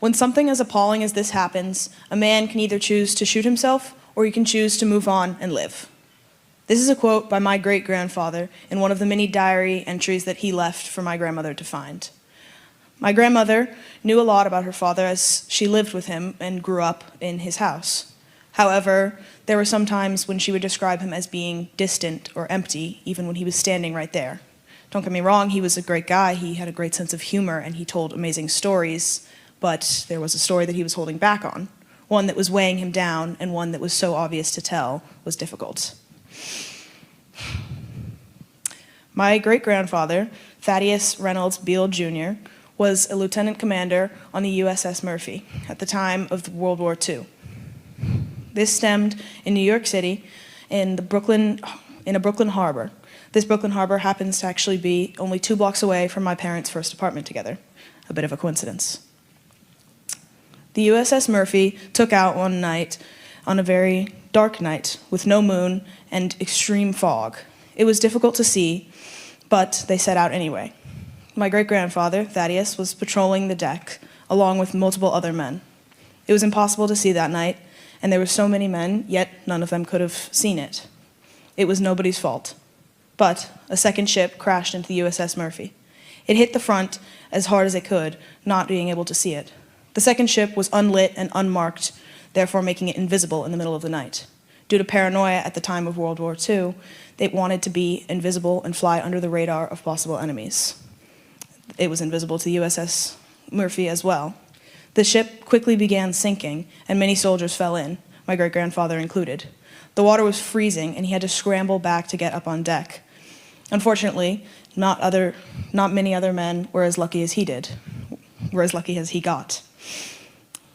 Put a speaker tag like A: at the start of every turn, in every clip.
A: When something as appalling as this happens, a man can either choose to shoot himself or he can choose to move on and live. This is a quote by my great-grandfather in one of the many diary entries that he left for my grandmother to find. My grandmother knew a lot about her father as she lived with him and grew up in his house. However, there were some times when she would describe him as being distant or empty, even when he was standing right there. Don't get me wrong, he was a great guy, he had a great sense of humor, and he told amazing stories, but there was a story that he was holding back on. One that was weighing him down, and one that was so obvious to tell was difficult. My great-grandfather, Thaddeus Reynolds Beale Jr., was a lieutenant commander on the USS Murphy at the time of World War II. This stemmed in New York City in a Brooklyn harbor. This Brooklyn harbor happens to actually be only 2 blocks away from my parents' first apartment together. A bit of a coincidence. The USS Murphy took out one night on a very dark night with no moon and extreme fog. It was difficult to see, but they set out anyway. My great-grandfather, Thaddeus, was patrolling the deck along with multiple other men. It was impossible to see that night, and there were so many men, yet none of them could have seen it. It was nobody's fault. But a second ship crashed into the USS Murphy. It hit the front as hard as it could, not being able to see it. The second ship was unlit and unmarked, therefore making it invisible in the middle of the night. Due to paranoia at the time of World War II, they wanted to be invisible and fly under the radar of possible enemies. It was invisible to the USS Murphy as well. The ship quickly began sinking, and many soldiers fell in, my great-grandfather included. The water was freezing, and he had to scramble back to get up on deck. Unfortunately, not many other men were as lucky as he got.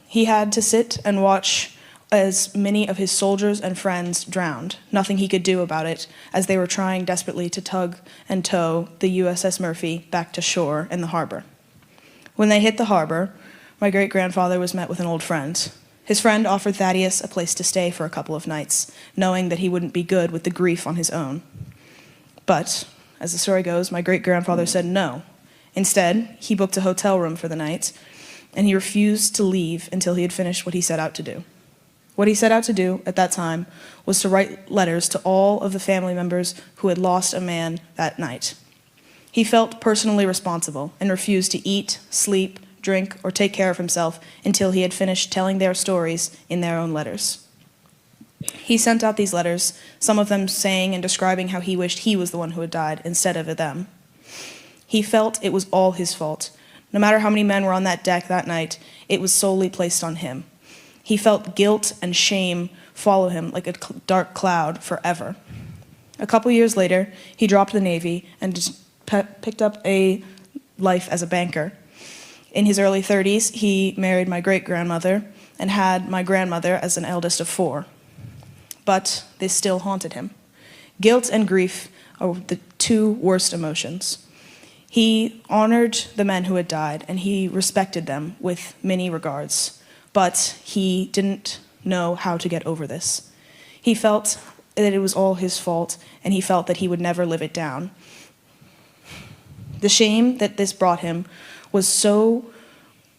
A: He had to sit and watch as many of his soldiers and friends drowned, nothing he could do about it, as they were trying desperately to tug and tow the USS Murphy back to shore in the harbor. When they hit the harbor, my great-grandfather was met with an old friend. His friend offered Thaddeus a place to stay for a couple of nights, knowing that he wouldn't be good with the grief on his own. But, as the story goes, my great-grandfather said no. Instead, he booked a hotel room for the night, and he refused to leave until he had finished what he set out to do. What he set out to do at that time was to write letters to all of the family members who had lost a man that night. He felt personally responsible and refused to eat, sleep, drink, or take care of himself until he had finished telling their stories in their own letters. He sent out these letters, some of them saying and describing how he wished he was the one who had died instead of them. He felt it was all his fault. No matter how many men were on that deck that night, it was solely placed on him. He felt guilt and shame follow him like a dark cloud forever. A couple years later, he dropped the Navy and picked up a life as a banker. In his early 30s, he married my great-grandmother and had my grandmother as an eldest of 4. But this still haunted him. Guilt and grief are the 2 worst emotions. He honored the men who had died, and he respected them with many regards. But he didn't know how to get over this. He felt that it was all his fault, and he felt that he would never live it down. The shame that this brought him was so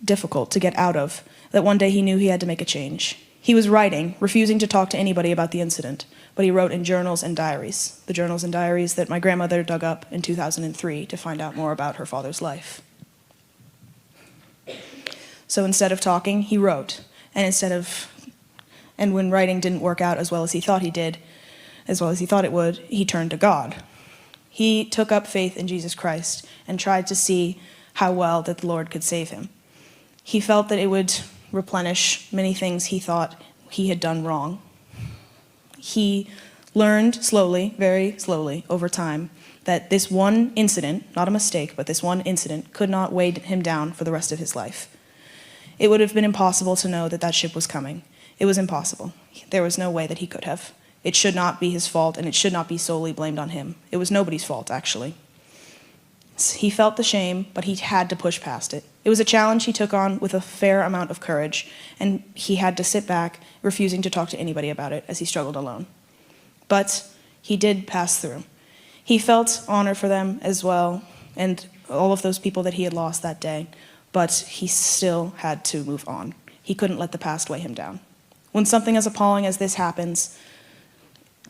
A: difficult to get out of that one day he knew he had to make a change. He was writing, refusing to talk to anybody about the incident, but he wrote in journals and diaries, the journals and diaries that my grandmother dug up in 2003 to find out more about her father's life. So instead of talking, he wrote, and when writing didn't work out as well as he thought it would, he turned to God. He took up faith in Jesus Christ and tried to see how well that the Lord could save him. He felt that it would replenish many things he thought he had done wrong. He learned slowly, very slowly, over time, that this one incident, not a mistake, but this one incident could not weigh him down for the rest of his life. It would have been impossible to know that that ship was coming. It was impossible. There was no way that he could have. It should not be his fault, and it should not be solely blamed on him. It was nobody's fault, actually. He felt the shame, but he had to push past it. It was a challenge he took on with a fair amount of courage, and he had to sit back, refusing to talk to anybody about it as he struggled alone. But he did pass through. He felt honor for them as well, and all of those people that he had lost that day. but he still had to move on. He couldn't let the past weigh him down. When something as appalling as this happens,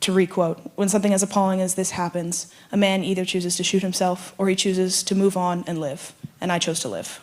A: to requote, when something as appalling as this happens, a man either chooses to shoot himself or he chooses to move on and live, and I chose to live.